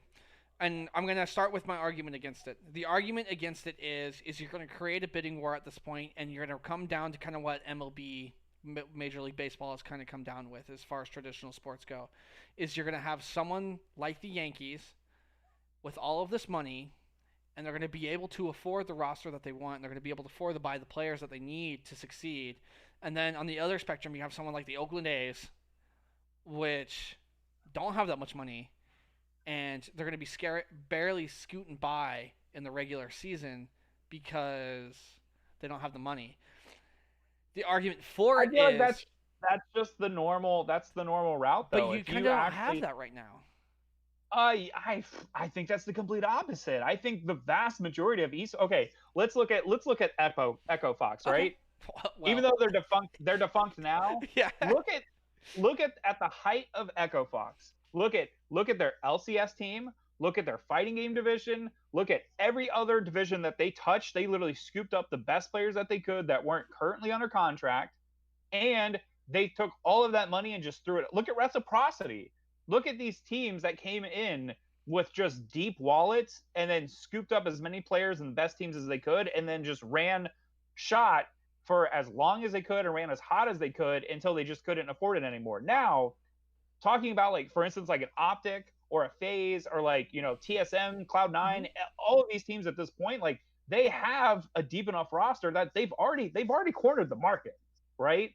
And I'm going to start with my argument against it. The argument against it is you're going to create a bidding war at this point, and you're going to come down to kind of what MLB, Major League Baseball, has kind of come down with as far as traditional sports go, is you're going to have someone like the Yankees with all of this money, and they're going to be able to afford the roster that they want, and they're going to be able to afford to buy the players that they need to succeed. And then on the other spectrum, you have someone like the Oakland A's, which don't have that much money, and they're going to be barely scooting by in the regular season because they don't have the money. The argument for it I feel is like that's just the normal. That's the normal route, though. but you kind of don't have that right now. I think that's the complete opposite. I think the vast majority of Okay, let's look at Echo Fox, right? Well, even though they're defunct now. Yeah. Look at the height of Echo Fox. Look at their LCS team. Look at their fighting game division. Look at every other division that they touched. They literally scooped up the best players that they could that weren't currently under contract, and they took all of that money and just threw it. Look at Reciprocity. Look at these teams that came in with just deep wallets and then scooped up as many players and the best teams as they could, and then just ran shot for as long as they could and ran as hot as they could until they just couldn't afford it anymore. Now, talking about, like, for instance, like an Optic or a FaZe or like, TSM, Cloud9, all of these teams at this point, like, they have a deep enough roster that they've already cornered the market, right?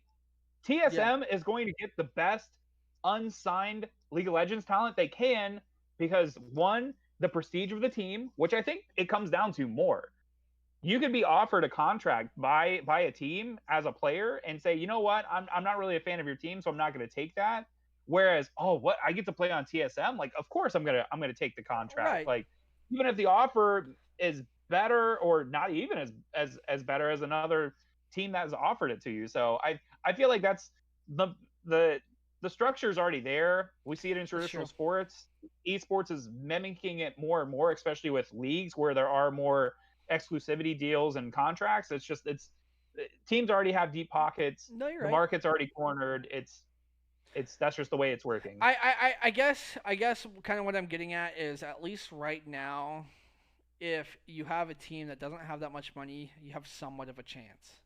TSM is going to get the best unsigned League of Legends talent they can because, one, the prestige of the team, which I think it comes down to more. You could be offered a contract by a team as a player and say, you know what, I'm not really a fan of your team, so I'm not going to take that. Whereas, what, I get to play on TSM? Like, of course I'm gonna take the contract. Right. Like, even if the offer is better or not even as better as another team that has offered it to you. So I feel like that's the structure is already there. We see it in traditional sports. Esports is mimicking it more and more, especially with leagues where there are more exclusivity deals and contracts. It's teams already have deep pockets. No, you're the right. market's already cornered. That's just the way it's working. I guess kind of what I'm getting at is, at least right now, if you have a team that doesn't have that much money, you have somewhat of a chance.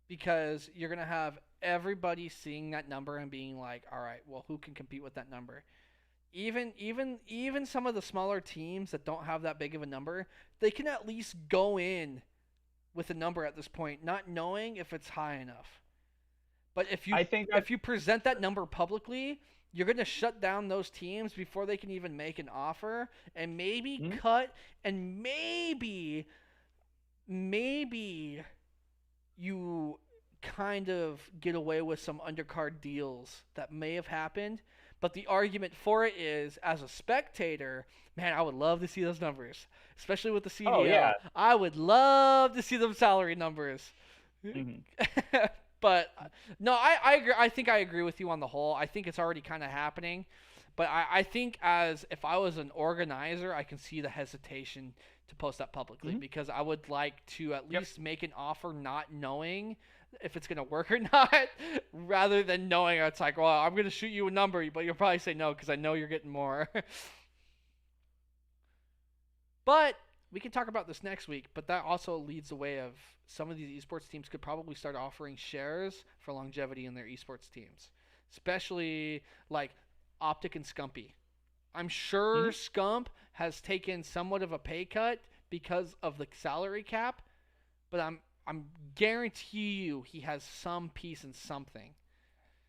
Because you're going to have everybody seeing that number and being like, all right, well, who can compete with that number? Even some of the smaller teams that don't have that big of a number, they can at least go in with a number at this point, not knowing if it's high enough. But I think if you present that number publicly, you're going to shut down those teams before they can even make an offer, and maybe Mhm. cut, and maybe you kind of get away with some undercard deals that may have happened. But the argument for it is, as a spectator, man, I would love to see those numbers, especially with the Oh yeah. CDL. I would love to see them salary numbers. Mhm. But no, I agree. I think I agree with you on the whole. I think it's already kind of happening. But I think as if I was an organizer, I can see the hesitation to post that publicly Mhm. because I would like to at Yep. least make an offer not knowing if it's going to work or not, rather than knowing it's like, well, I'm going to shoot you a number, but you'll probably say no because I know you're getting more. But we can talk about this next week. But that also leads the way of some of these esports teams could probably start offering shares for longevity in their esports teams, especially like Optic and Scumpy. I'm sure Mhm. Scump has taken somewhat of a pay cut because of the salary cap, but I'm guarantee you he has some piece in something.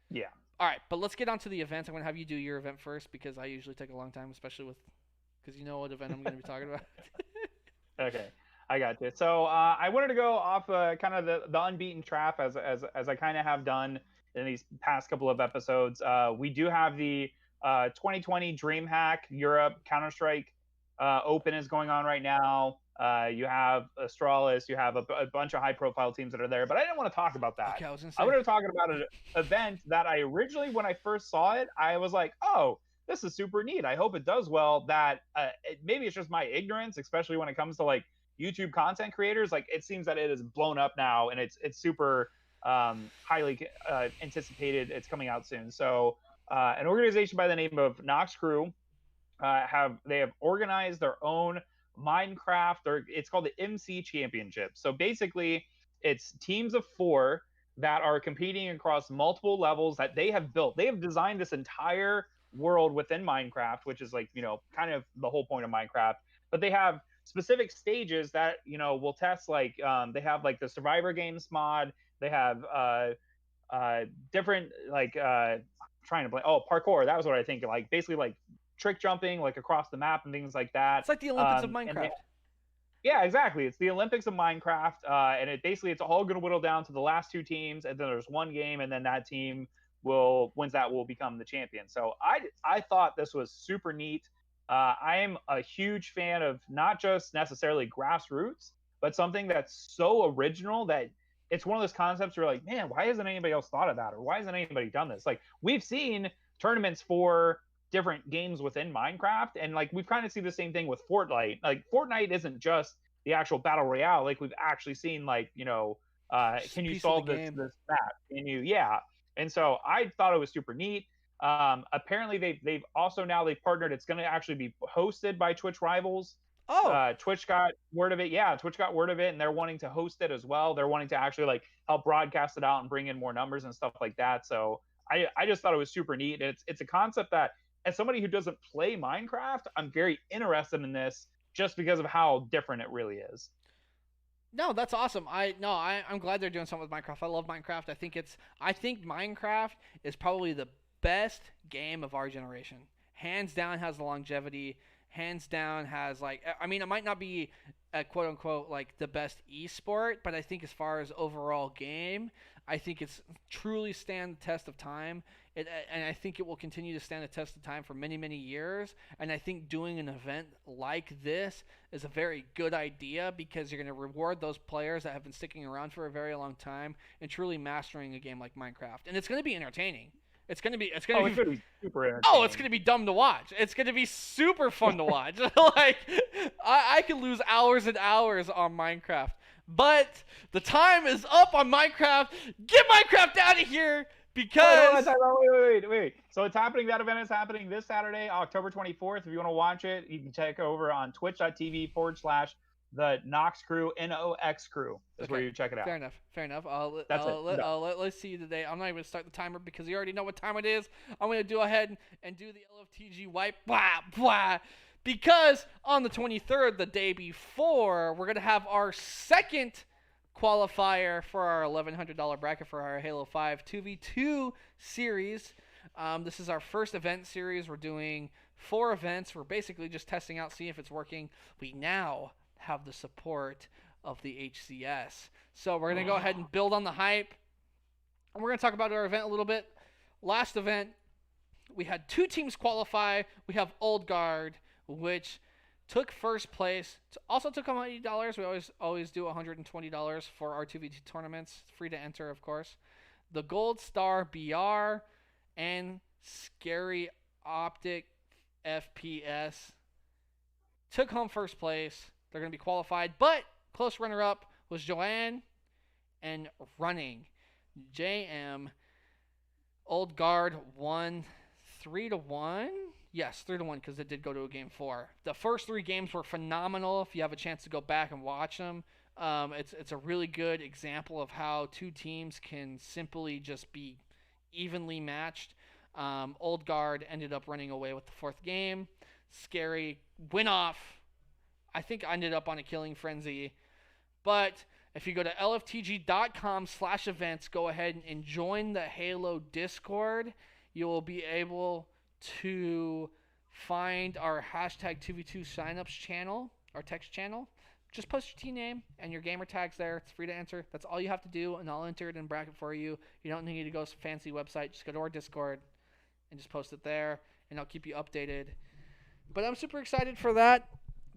Yeah. All right, but let's get on to the events. I'm gonna have you do your event first because I usually take a long time, especially with because you know what event I'm gonna be talking about. Okay, I got you. So I wanted to go off kind of the unbeaten trap as I kind of have done in these past couple of episodes. We do have the 2020 DreamHack Europe Counter Strike Open is going on right now. You have Astralis, you have a bunch of high profile teams that are there, but I didn't want to talk about that. Okay, I was gonna I say. wanted to talk about an event that I originally, when I first saw it, I was like, oh, this is super neat. I hope it does well. That maybe it's just my ignorance, especially when it comes to like YouTube content creators. Like it seems that it is blown up now, and it's super highly anticipated. It's coming out soon. So an organization by the name of Nox Crew have organized their own Minecraft, or it's called the MC Championship. So basically, it's teams of 4 that are competing across multiple levels that they have built. They have designed this entire world within Minecraft, which is like, kind of the whole point of Minecraft. But they have specific stages that, will test like they have like the Survivor Games mod. They have different like trying to play parkour. That was what I think. Like basically like trick jumping like across the map and things like that. It's like the Olympics of And Minecraft. yeah, exactly. It's the Olympics of Minecraft, and it's all going to whittle down to the last 2 teams, and then there's one game, and then that team will become the champion. So I thought this was super neat. I am a huge fan of not just necessarily grassroots, but something that's so original that it's one of those concepts where you're like, man, why hasn't anybody else thought of that, or why hasn't anybody done this? Like we've seen tournaments for different games within Minecraft, and like we've kind of seen the same thing with Fortnite. Like Fortnite isn't just the actual battle royale. Like we've actually seen like can you solve this map? Can you? Yeah. And so I thought it was super neat. Apparently they've also now they've partnered. It's going to actually be hosted by Twitch Rivals. Oh, Twitch got word of it. Yeah, Twitch got word of it, and they're wanting to host it as well. They're wanting to actually like help broadcast it out and bring in more numbers and stuff like that. So I just thought it was super neat. It's a concept that, as somebody who doesn't play Minecraft, I'm very interested in this just because of how different it really is. no, that's awesome. I'm glad they're doing something with Minecraft. I love Minecraft. I think Minecraft is probably the best game of our generation. Hands down has the longevity. Hands down has like I mean it might not be a quote unquote like the best esport, but I think as far as overall game, I think it's truly stand the test of time. And I think it will continue to stand the test of time for many, many years. And I think doing an event like this is a very good idea because you're going to reward those players that have been sticking around for a very long time and truly mastering a game like Minecraft. And it's going to be entertaining. It's going to be It's going to be super entertaining. Oh, it's going to be dumb to watch. It's going to be super fun to watch. Like I could lose hours and hours on Minecraft. But the time is up on Minecraft. Get Minecraft out of here. Because wait. So it's happening. That event is happening this Saturday, October 24th. If you want to watch it, you can check over on twitch.tv/the Nox Crew, NOX Crew is where you check it out. Fair enough. Let's see today. I'm not even going to start the timer because you already know what time it is. I'm going to go ahead and do the LFTG wipe. Blah, blah. Because on the 23rd, the day before, we're going to have our second qualifier for our $1,100 bracket for our Halo 5 2v2 series. This is our first event series. We're doing 4 events. We're basically just testing out, seeing if it's working. We now have the support of the HCS. So we're going to go ahead and build on the hype. And we're going to talk about our event a little bit. Last event, we had 2 teams qualify. We have Old Guard, which took first place. Also took $180. We always do $120 for our 2v2 tournaments. Free to enter, of course. The Gold Star BR and Scary Optic FPS took home first place. They're going to be qualified, but close runner-up was Joanne and Running. JM Old Guard won 3-1. Yes, 3-1 because it did go to a game 4. The first 3 games were phenomenal. If you have a chance to go back and watch them, it's a really good example of how 2 teams can simply just be evenly matched. Old Guard ended up running away with the 4th game. Scary went off. I think I ended up on a killing frenzy. But if you go to LFTG.com/events, go ahead and join the Halo Discord. You will be able to find our hashtag 2v2 signups channel, our text channel. Just post your team name and your gamer tags there. It's free to enter. That's all you have to do, and I'll enter it in bracket for you. You don't need to go to some fancy website. Just go to our Discord and just post it there, and I'll keep you updated. But I'm super excited for that.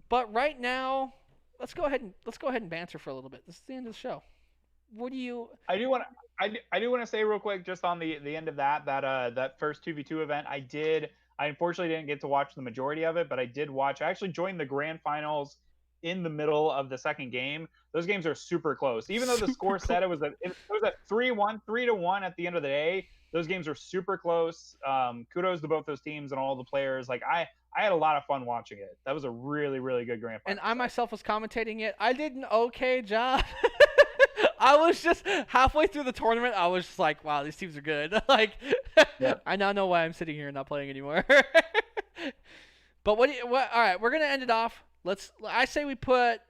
But right now, let's go ahead and banter for a little bit. This is the end of the show. What do you? I do want to say real quick, just on the end of that first 2v2 event, I unfortunately didn't get to watch the majority of it, but I did watch. I actually joined the grand finals in the middle of the second game. Those games are super close, even though the score said it was a 3-1, 3-1 at the end of the day. Those games are super close. Kudos to both those teams and all the players. Like I had a lot of fun watching it. That was a really, really good grand final. And I myself was commentating it. I did an okay job. I was just halfway through the tournament. I was just like, wow, these teams are good. Like, yeah. I now know why I'm sitting here and not playing anymore. But what? All right, we're gonna end it off. I say we put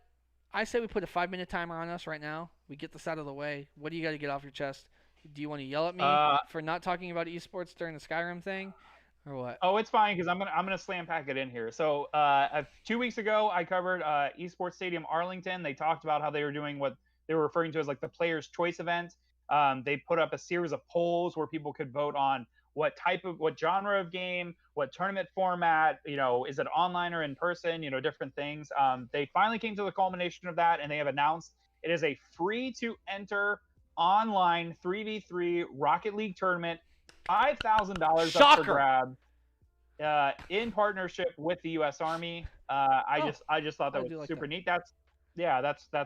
a 5-minute timer on us right now. We get this out of the way. What do you got to get off your chest? Do you want to yell at me for not talking about esports during the Skyrim thing, or what? Oh, it's fine because I'm gonna slam pack it in here. So 2 weeks ago, I covered Esports Stadium Arlington. They talked about how they were doing what they were referring to as like the Players' Choice event. They put up a series of polls where people could vote on what genre of game, what tournament format, is it online or in person, different things. They finally came to the culmination of that, and they have announced it is a free-to-enter online 3v3 Rocket League tournament, $5,000 up for grabs, in partnership with the U.S. Army. I just thought that was super neat. That's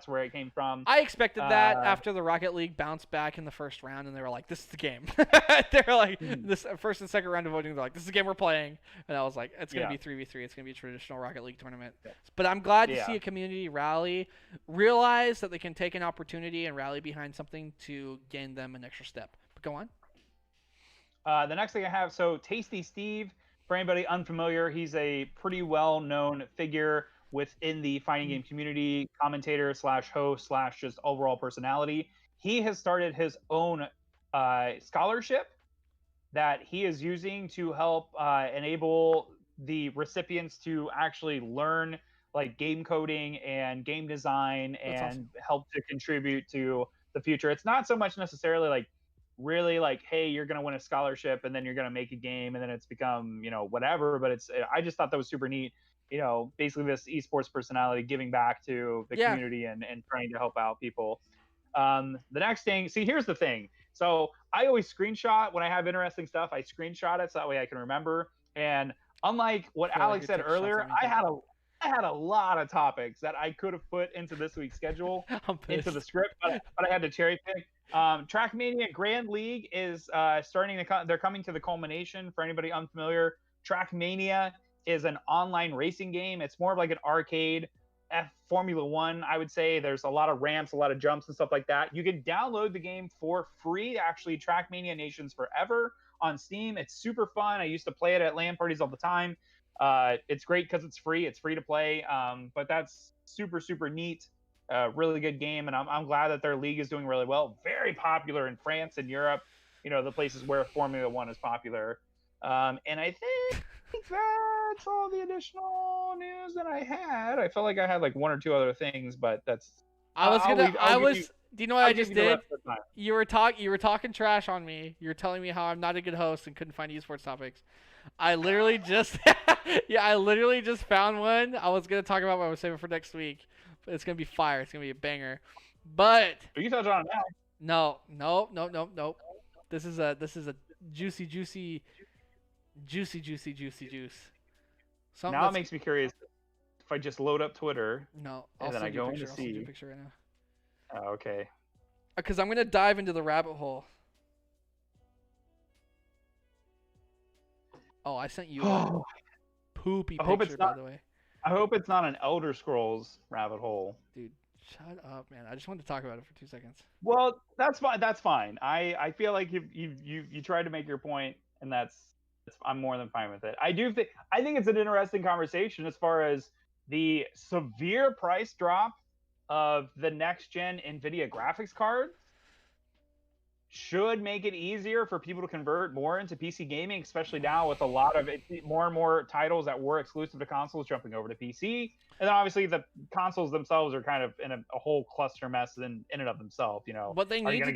where it came from. I expected that after the Rocket League bounced back in the first round, and they were like, "This is the game." They were like, "This first and second round of voting." They're like, "This is the game we're playing," and I was like, "It's gonna be 3v3. It's gonna be a traditional Rocket League tournament." Yeah. But I'm glad to see a community rally, realize that they can take an opportunity and rally behind something to gain them an extra step. But go on. The next thing I have, so Tasty Steve. For anybody unfamiliar, he's a pretty well-known figure within the fighting game community, commentator / host / just overall personality. He has started his own scholarship that he is using to help enable the recipients to actually learn like game coding and game design. That's and awesome. Help to contribute to the future. It's not so much necessarily like really like, hey, you're going to win a scholarship and then you're going to make a game and then it's become, whatever. But I just thought that was super neat. Basically this esports personality giving back to the community and trying to help out people. The next thing, see, here's the thing. So I always screenshot when I have interesting stuff. I screenshot it so that way I can remember. And unlike what Alex said earlier, I had a lot of topics that I could have put into this week's schedule, into the script, but I had to cherry pick. Trackmania Grand League is they're coming to the culmination. For anybody unfamiliar, Trackmania is an online racing game. It's more of like an arcade Formula One, I would say. There's a lot of ramps, a lot of jumps and stuff like that. You can download the game for free, actually, Trackmania Nations Forever on Steam. It's super fun. I used to play it at LAN parties all the time. It's great because it's free. It's free to play, but that's super, super neat. a really good game, and I'm glad that their league is doing really well. Very popular in France and Europe, the places where Formula One is popular. And I think that's all the additional news that I had. I felt like I had like one or two other things, but that's. Do you know what I just did? You were talking trash on me. You were telling me how I'm not a good host and couldn't find esports topics. I literally just found one. I was gonna talk about what I was saving for next week. But it's gonna be fire. It's gonna be a banger. But you can touch on it now. No. This is a juicy juice. Now it makes me curious. If I just load up Twitter, and then I go in to I'll send you see. a picture right now. Oh, okay. Because I'm gonna dive into the rabbit hole. Oh, I sent you a poopy picture, by the way. I hope it's not an Elder Scrolls rabbit hole. Dude, shut up, man. I just wanted to talk about it for 2 seconds. Well, that's fine. I feel like you tried to make your point, and I'm more than fine with it. I think it's an interesting conversation as far as the severe price drop of the next gen NVIDIA graphics card should make it easier for people to convert more into PC gaming, especially now with a lot of more and more titles that were exclusive to consoles jumping over to PC. And then obviously the consoles themselves are kind of in a whole cluster mess in and of themselves. What they need to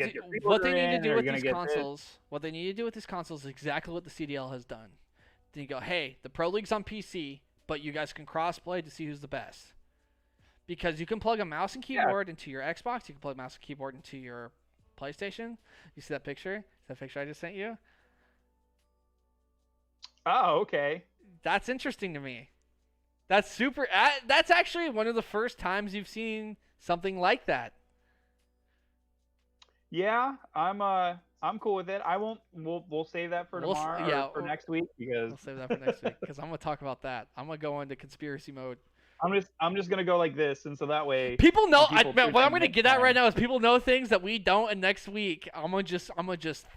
do with these consoles is exactly what the CDL has done. Then you go, hey, the Pro League's on PC, but you guys can cross-play to see who's the best. Because you can plug a mouse and keyboard into your Xbox, you can plug a mouse and keyboard into your PlayStation. You see that picture? That picture I just sent you? Oh, okay. That's interesting to me. That's super. That's actually one of the first times you've seen something like that. Yeah, I'm cool with it. I won't. We'll save that for tomorrow. For next week because we'll save that for next week because I'm gonna talk about that. I'm gonna go into conspiracy mode. I'm just gonna go like this, and so that way people know. What I'm gonna get at right now is people know things that we don't, and next week I'm gonna just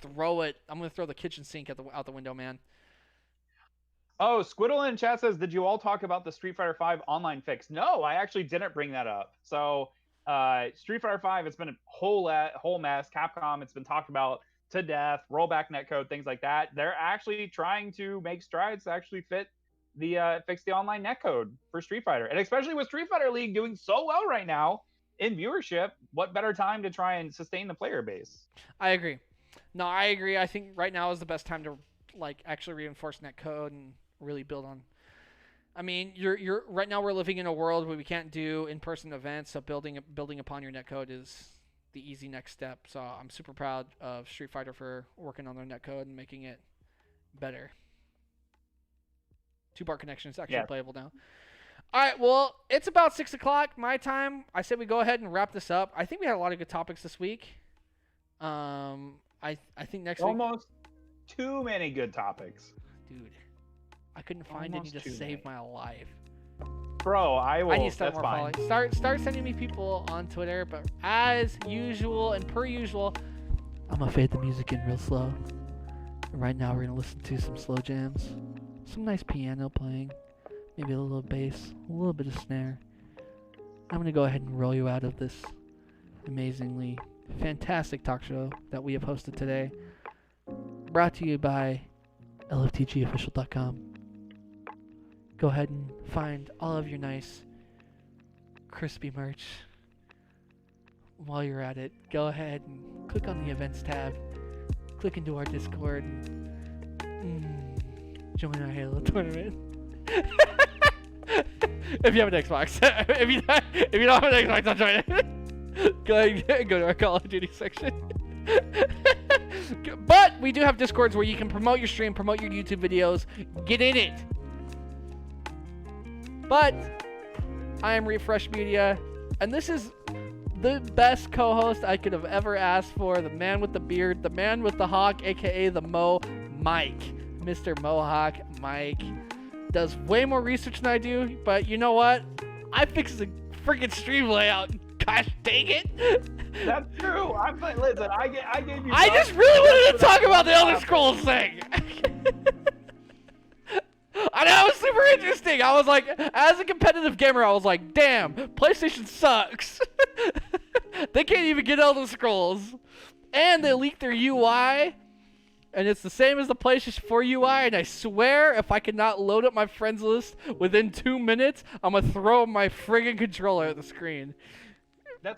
throw it. I'm gonna throw the kitchen sink out the window, man. Oh, Squiddle in chat says, did you all talk about the Street Fighter V online fix? No, I actually didn't bring that up. So Street Fighter V, it's been a whole mess. Capcom, it's been talked about to death. Rollback netcode, things like that. They're actually trying to make strides to actually fix the online netcode for Street Fighter, and especially with Street Fighter League doing so well right now in viewership, what better time to try and sustain the player base? I agree. No, I agree. I think right now is the best time to actually reinforce netcode and really build on. I mean, you're right now we're living in a world where we can't do in-person events, so building upon your netcode is the easy next step. So I'm super proud of Street Fighter for working on their netcode and making it better. 2-bar connection is actually playable now. All right, well, it's about 6 o'clock my time. I said we go ahead and wrap this up. I think we had a lot of good topics this week. I think next week almost too many good topics, dude. I couldn't find any to save my life. Bro, I will. I need to start more following. Start sending me people on Twitter, but as usual and per usual, I'm gonna fade the music in real slow. And right now we're gonna listen to some slow jams. Some nice piano playing, maybe a little bass, a little bit of snare. I'm going to go ahead and roll you out of this amazingly fantastic talk show that we have hosted today. Brought to you by LFTGofficial.com. Go ahead and find all of your nice, crispy merch. While you're at it, go ahead and click on the events tab. Click into our Discord. Join our Halo tournament. If you have an Xbox. if you don't have an Xbox, don't join it. Go ahead and go to our Call of Duty section. But we do have Discords where you can promote your stream, promote your YouTube videos. Get in it. But I am Refresh Media, and this is the best co-host I could have ever asked for. The man with the beard, the man with the hawk, aka the Mike. Mr. Mohawkmike does way more research than I do, but you know what? I fixed the freaking stream layout. Gosh dang it! That's true. Listen, I gave you. I just really wanted to talk about the Elder Scrolls thing. I know, it was super interesting. I was like, as a competitive gamer, I was like, damn, PlayStation sucks. They can't even get Elder Scrolls. And they leaked their UI. And it's the same as the PlayStation 4 UI. And I swear, if I cannot load up my friends list within 2 minutes, I'm going to throw my friggin' controller at the screen.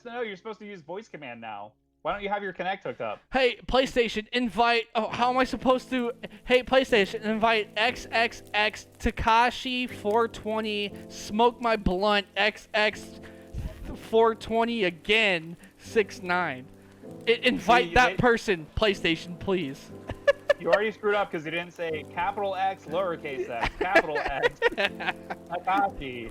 No, you're supposed to use voice command now. Why don't you have your Kinect hooked up? Hey, PlayStation, invite... Oh, how am I supposed to... Hey, PlayStation, invite XXX Takashi 420 Smoke My Blunt XX 420 again 69. Invite that person, PlayStation, please. You already screwed up because you didn't say capital X, lowercase x, capital X, Takashi.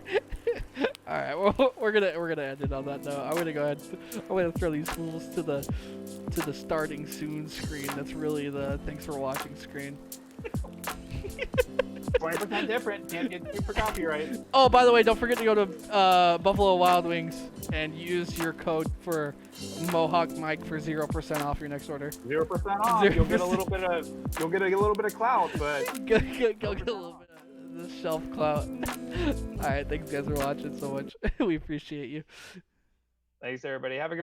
All right, well, we're gonna end it on that note. I'm gonna go ahead. I'm gonna throw these fools to the starting soon screen. That's really the thanks for watching screen. 20% different. Can't get sued for copyright. Oh, by the way, don't forget to go to Buffalo Wild Wings and use your code for Mohawkmike for 0% off your next order. 0% off. 0%. You'll get a little bit of clout, but go get a little bit of the shelf clout. All right, thanks guys for watching so much. We appreciate you. Thanks everybody. Have a good